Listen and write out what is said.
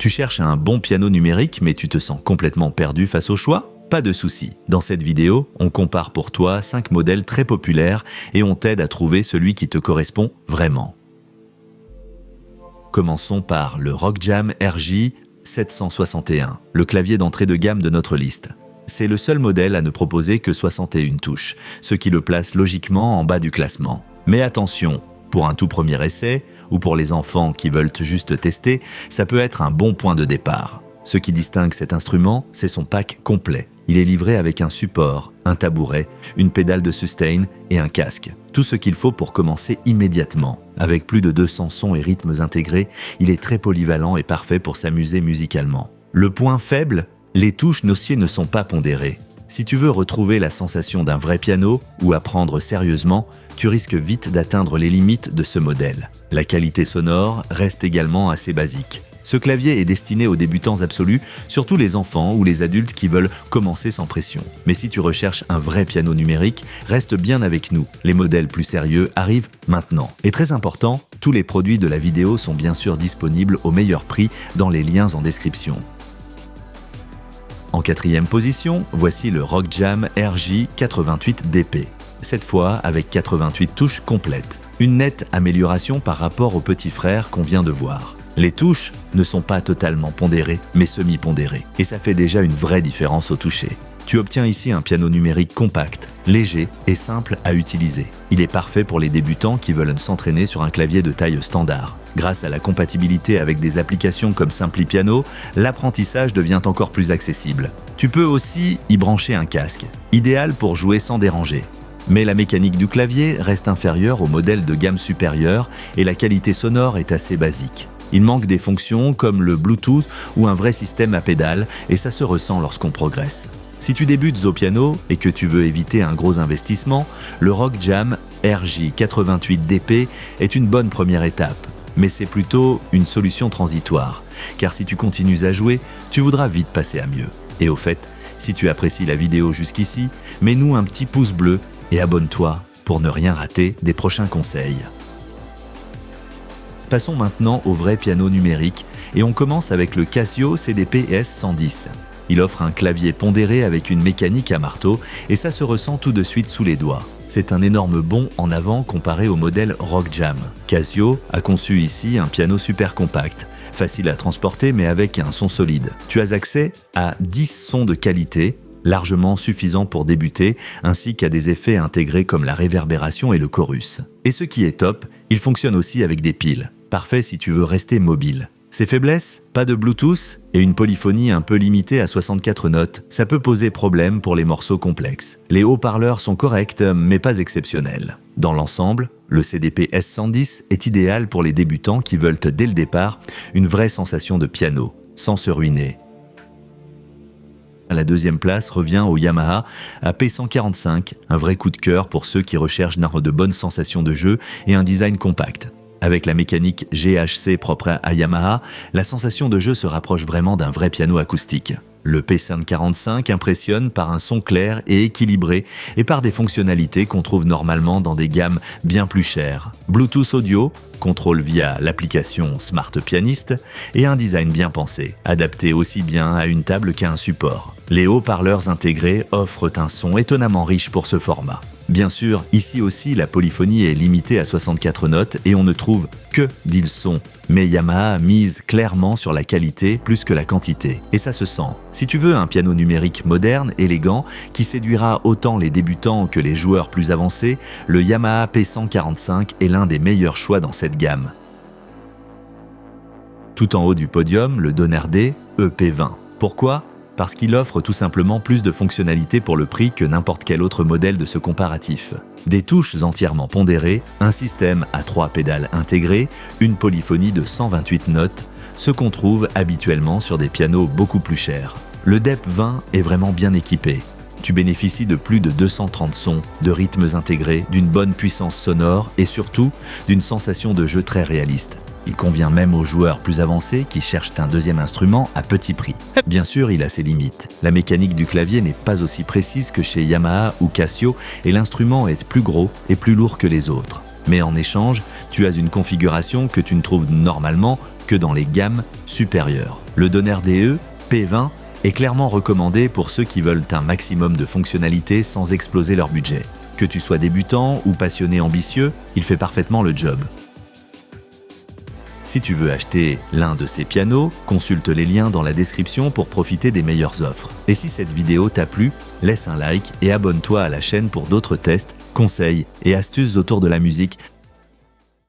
Tu cherches un bon piano numérique mais tu te sens complètement perdu face au choix? Pas de souci. Dans cette vidéo, on compare pour toi 5 modèles très populaires et on t'aide à trouver celui qui te correspond vraiment. Commençons par le ROCJAM RJ 761, le clavier d'entrée de gamme de notre liste. C'est le seul modèle à ne proposer que 61 touches, ce qui le place logiquement en bas du classement. Mais attention, pour un tout premier essai, ou pour les enfants qui veulent juste tester, ça peut être un bon point de départ. Ce qui distingue cet instrument, c'est son pack complet. Il est livré avec un support, un tabouret, une pédale de sustain et un casque. Tout ce qu'il faut pour commencer immédiatement. Avec plus de 200 sons et rythmes intégrés, il est très polyvalent et parfait pour s'amuser musicalement. Le point faible, les touches notiers ne sont pas pondérées. Si tu veux retrouver la sensation d'un vrai piano ou apprendre sérieusement, tu risques vite d'atteindre les limites de ce modèle. La qualité sonore reste également assez basique. Ce clavier est destiné aux débutants absolus, surtout les enfants ou les adultes qui veulent commencer sans pression. Mais si tu recherches un vrai piano numérique, reste bien avec nous. Les modèles plus sérieux arrivent maintenant. Et très important, tous les produits de la vidéo sont bien sûr disponibles au meilleur prix dans les liens en description. En 4e position, voici le ROCJAM RJ 88 DP. Cette fois avec 88 touches complètes. Une nette amélioration par rapport au petit frère qu'on vient de voir. Les touches ne sont pas totalement pondérées, mais semi-pondérées. Et ça fait déjà une vraie différence au toucher. Tu obtiens ici un piano numérique compact, léger et simple à utiliser. Il est parfait pour les débutants qui veulent s'entraîner sur un clavier de taille standard. Grâce à la compatibilité avec des applications comme Simplipiano, l'apprentissage devient encore plus accessible. Tu peux aussi y brancher un casque, idéal pour jouer sans déranger. Mais la mécanique du clavier reste inférieure au modèle de gamme supérieure et la qualité sonore est assez basique. Il manque des fonctions comme le Bluetooth ou un vrai système à pédales et ça se ressent lorsqu'on progresse. Si tu débutes au piano et que tu veux éviter un gros investissement, le ROCJAM RJ 88 DP est une bonne première étape. Mais c'est plutôt une solution transitoire, car si tu continues à jouer, tu voudras vite passer à mieux. Et au fait, si tu apprécies la vidéo jusqu'ici, mets-nous un petit pouce bleu et abonne-toi pour ne rien rater des prochains conseils. Passons maintenant au vrai piano numérique et on commence avec le Casio CDP S110. Il offre un clavier pondéré avec une mécanique à marteau et ça se ressent tout de suite sous les doigts. C'est un énorme bond en avant comparé au modèle ROCJAM. Casio a conçu ici un piano super compact, facile à transporter mais avec un son solide. Tu as accès à 10 sons de qualité, largement suffisants pour débuter, ainsi qu'à des effets intégrés comme la réverbération et le chorus. Et ce qui est top, il fonctionne aussi avec des piles. Parfait si tu veux rester mobile. Ses faiblesses, pas de Bluetooth et une polyphonie un peu limitée à 64 notes, ça peut poser problème pour les morceaux complexes. Les haut-parleurs sont corrects, mais pas exceptionnels. Dans l'ensemble, le CDP S110 est idéal pour les débutants qui veulent dès le départ une vraie sensation de piano, sans se ruiner. La 2e place revient au Yamaha AP145, un vrai coup de cœur pour ceux qui recherchent de bonnes sensations de jeu et un design compact. Avec la mécanique GHC propre à Yamaha, la sensation de jeu se rapproche vraiment d'un vrai piano acoustique. Le P145 impressionne par un son clair et équilibré et par des fonctionnalités qu'on trouve normalement dans des gammes bien plus chères. Bluetooth audio, contrôle via l'application Smart Pianist et un design bien pensé, adapté aussi bien à une table qu'à un support. Les haut-parleurs intégrés offrent un son étonnamment riche pour ce format. Bien sûr, ici aussi, la polyphonie est limitée à 64 notes et on ne trouve que 10 sons. Mais Yamaha mise clairement sur la qualité plus que la quantité. Et ça se sent. Si tu veux un piano numérique moderne, élégant, qui séduira autant les débutants que les joueurs plus avancés, le Yamaha P145 est l'un des meilleurs choix dans cette gamme. Tout en haut du podium, le Donner D EP20. Pourquoi ? Parce qu'il offre tout simplement plus de fonctionnalités pour le prix que n'importe quel autre modèle de ce comparatif. Des touches entièrement pondérées, un système à 3 pédales intégrées, une polyphonie de 128 notes, ce qu'on trouve habituellement sur des pianos beaucoup plus chers. Le DEP20 est vraiment bien équipé. Tu bénéficies de plus de 230 sons, de rythmes intégrés, d'une bonne puissance sonore et surtout d'une sensation de jeu très réaliste. Il convient même aux joueurs plus avancés qui cherchent un deuxième instrument à petit prix. Bien sûr, il a ses limites. La mécanique du clavier n'est pas aussi précise que chez Yamaha ou Casio et l'instrument est plus gros et plus lourd que les autres. Mais en échange, tu as une configuration que tu ne trouves normalement que dans les gammes supérieures. Le Donner DE P20 est clairement recommandé pour ceux qui veulent un maximum de fonctionnalités sans exploser leur budget. Que tu sois débutant ou passionné ambitieux, il fait parfaitement le job. Si tu veux acheter l'un de ces pianos, consulte les liens dans la description pour profiter des meilleures offres. Et si cette vidéo t'a plu, laisse un like et abonne-toi à la chaîne pour d'autres tests, conseils et astuces autour de la musique